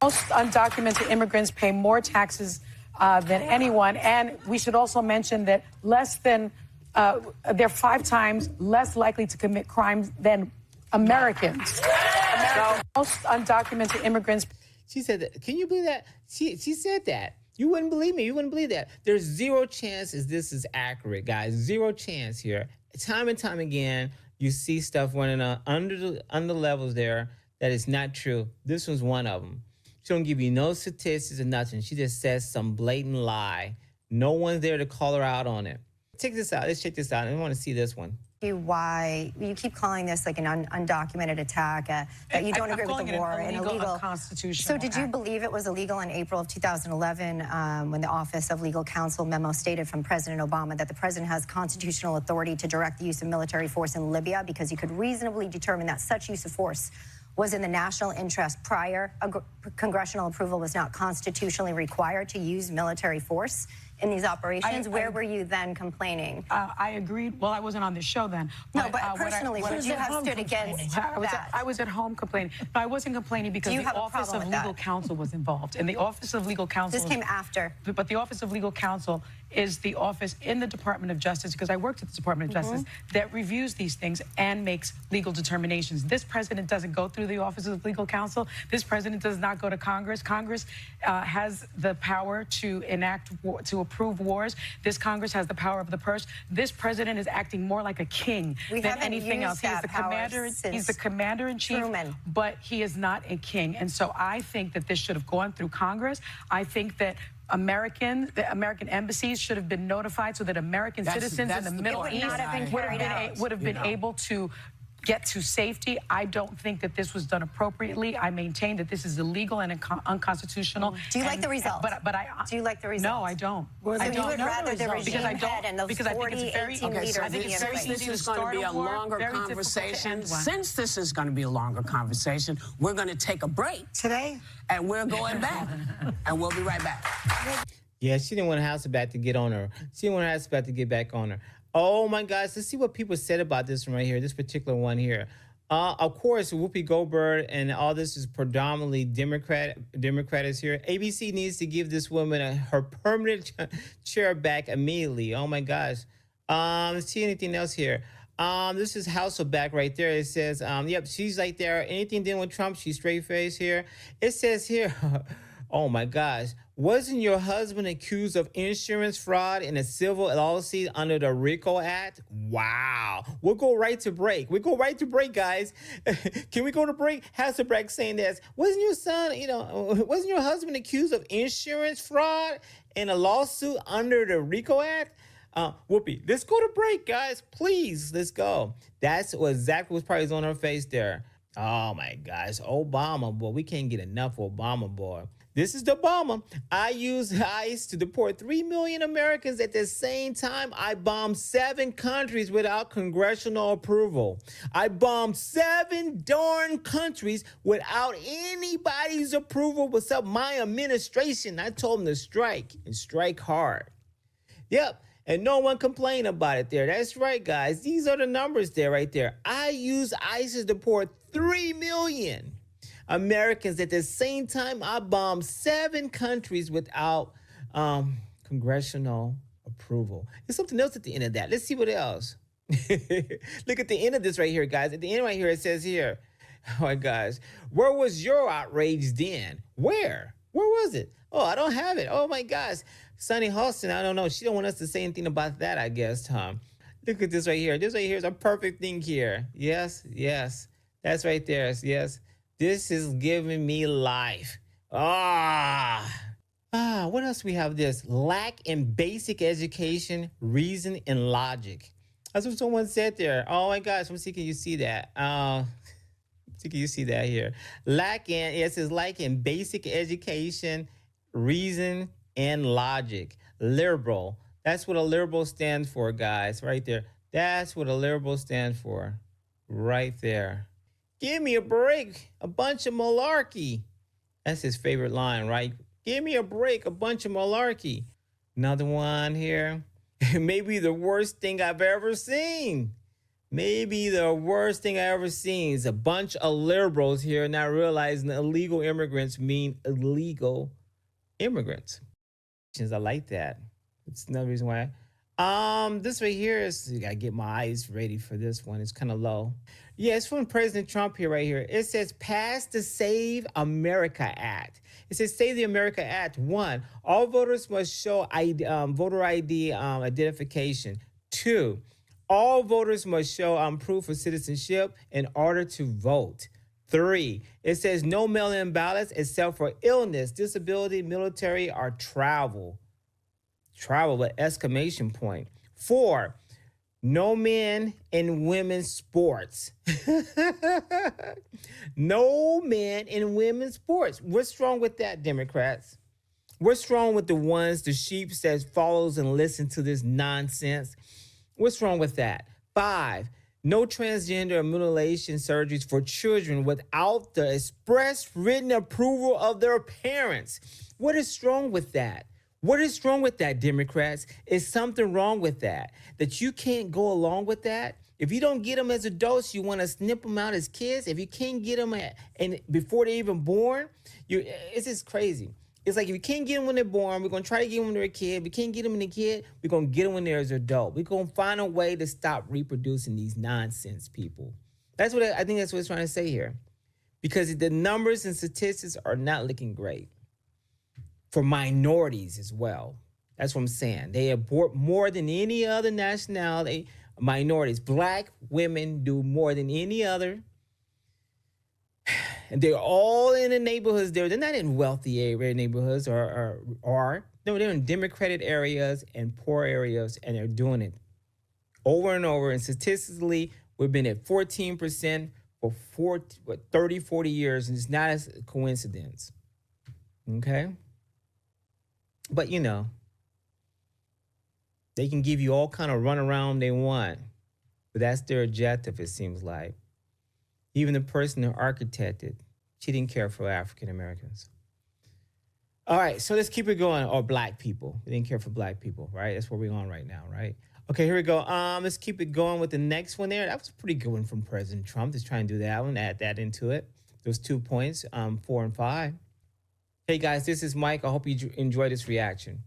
Most undocumented immigrants pay more taxes than anyone. And we should also mention that they're 5 times less likely to commit crimes than Americans. Most undocumented immigrants. She said that. Can you believe that? She said that. You wouldn't believe me. You wouldn't believe that. There's zero chances this is accurate, guys. Zero chance here. Time and time again, you see stuff running under levels there that is not true. This was one of them. She don't give you no statistics or nothing. She just says some blatant lie. No one's there to call her out on it. Check this out. Let's check this out. I want to see this one. Why you keep calling this like an undocumented attack, that you don't agree with the war and illegal, unconstitutional. So did you believe it was illegal in April of 2011 when the Office of Legal Counsel memo stated from President Obama that the president has constitutional authority to direct the use of military force in Libya because he could reasonably determine that such use of force was in the national interest prior congressional approval was not constitutionally required to use military force in these operations? Where were you then complaining? I agreed. Well, I wasn't on the show then. No, but personally, would you have stood against that? I was at home complaining. No, I wasn't complaining because the Office of Legal Counsel was involved. And the Office of Legal Counsel... This came after. But the Office of Legal Counsel is the office in the Department of Justice, because I worked at the Department of Justice, that reviews these things and makes legal determinations. This president doesn't go through the Office of Legal Counsel. This president does not go to Congress. Congress has the power to to approve wars. This Congress has the power of the purse. This president is acting more like a king than anything else. He is the commander. He's the commander-in-chief, but he is not a king. And so I think that this should have gone through Congress. I think that the American embassies should have been notified so that American citizens in the Middle East would have been able to get to safety. I don't think that this was done appropriately. I maintain that this is illegal and unconstitutional. Do you like the results? Do you like the results? No, I don't. Well, so you would rather the regime head and those 40, 18 leaders be in place. This is going to be a longer conversation. Since this is going to be a longer conversation, we're going to take a break today, and we're going back, and we'll be right back. Yeah, she didn't want Hasselbeck to get on her. She didn't want Hasselbeck to get back on her. Oh, my gosh. Let's see what people said about this one right here, this particular one here. Of course, Whoopi Goldberg and all this is predominantly Democrats here. ABC needs to give this woman her permanent chair back immediately. Oh, my gosh. Let's see anything else here. This is Hasselbeck right there. It says, yep, she's right there. Anything dealing with Trump, she's straight face here. It says here, oh, my gosh. Wasn't your husband accused of insurance fraud in a civil lawsuit under the RICO Act? Wow. We'll go right to break. We go right to break, guys. Can we go to break? Hasselbeck saying this. Wasn't your husband accused of insurance fraud in a lawsuit under the RICO Act? Whoopi, let's go to break, guys. Please, let's go. That's exactly what's probably on her face there. Oh, my gosh. Obama, boy. We can't get enough Obama, boy. This is the Obama. I used ICE to deport 3 million Americans. At the same time, I bombed 7 countries without congressional approval. I bombed 7 darn countries without anybody's approval except my administration. I told them to strike and strike hard. Yep. And no one complained about it there. That's right, guys. These are the numbers there right there. I used ICE to deport 3 million Americans. At the same time, I bombed 7 countries without congressional approval. There's something else at the end of that. Let's see what else. Look at the end of this right here, guys. At the end right here, it says here, oh my gosh, where was your outrage then? Where was it? Oh, I don't have it. Oh my gosh. Sunny Hostin, I don't know. She don't want us to say anything about that, I guess, Tom. Look at this right here. This right here is a perfect thing here. Yes. That's right there. Yes. This is giving me life. What else we have this? Lack in basic education, reason, and logic. That's what someone said there. Oh my gosh, let me see, can you see that? Can you see that here? It says lack in basic education, reason, and logic. Liberal. That's what a liberal stands for, guys, right there. That's what a liberal stands for, right there. Give me a break, a bunch of malarkey. That's his favorite line, right? Give me a break, a bunch of malarkey. Another one here. Maybe the worst thing I've ever seen. Maybe the worst thing I ever seen is a bunch of liberals here not realizing that illegal immigrants mean illegal immigrants. I like that. It's another reason why. This right here is, I gotta get my eyes ready for this one. It's kind of low. Yeah, it's from President Trump here, right here. It says, pass the Save America Act. It says, Save the America Act. 1, all voters must show voter ID identification. 2, all voters must show proof of citizenship in order to vote. 3, it says no mail-in ballots except for illness, disability, military, or travel. Travel with exclamation point. 4, no men in women's sports. No men in women's sports. What's wrong with that, Democrats? What's wrong with the ones, the sheep that follows and listen to this nonsense? What's wrong with that? 5, no transgender or mutilation surgeries for children without the express written approval of their parents. What is wrong with that? What is wrong with that, Democrats? Is something wrong with that? That you can't go along with that? If you don't get them as adults, you want to snip them out as kids. If you can't get them before they're even born, it's just crazy. It's like if you can't get them when they're born, we're going to try to get them when they're a kid. If we can't get them in a kid, we're going to get them when they're as an adult. We're going to find a way to stop reproducing these nonsense people. That's what I think that's what it's trying to say here. Because the numbers and statistics are not looking great. For minorities as well. That's what I'm saying. They abort more than any other nationality. Minorities, Black women do more than any other. And they're all in the neighborhoods there. They're not in wealthy area neighborhoods no, they're in Democratic areas and poor areas, and they're doing it over and over. And statistically, we've been at 14% for 30, 40 years, and it's not a coincidence. Okay? But, you know, they can give you all kind of runaround they want, but that's their objective, it seems like. Even the person who architected, she didn't care for African Americans. All right, so let's keep it going. Or Black people. They didn't care for Black people, right? That's where we're on right now, right? Okay, here we go. Let's keep it going with the next one there. That was a pretty good one from President Trump. Let's try and do that one, add that into it. Those 2 points, 4 and 5. Hey guys, this is Mike. I hope you enjoy this reaction.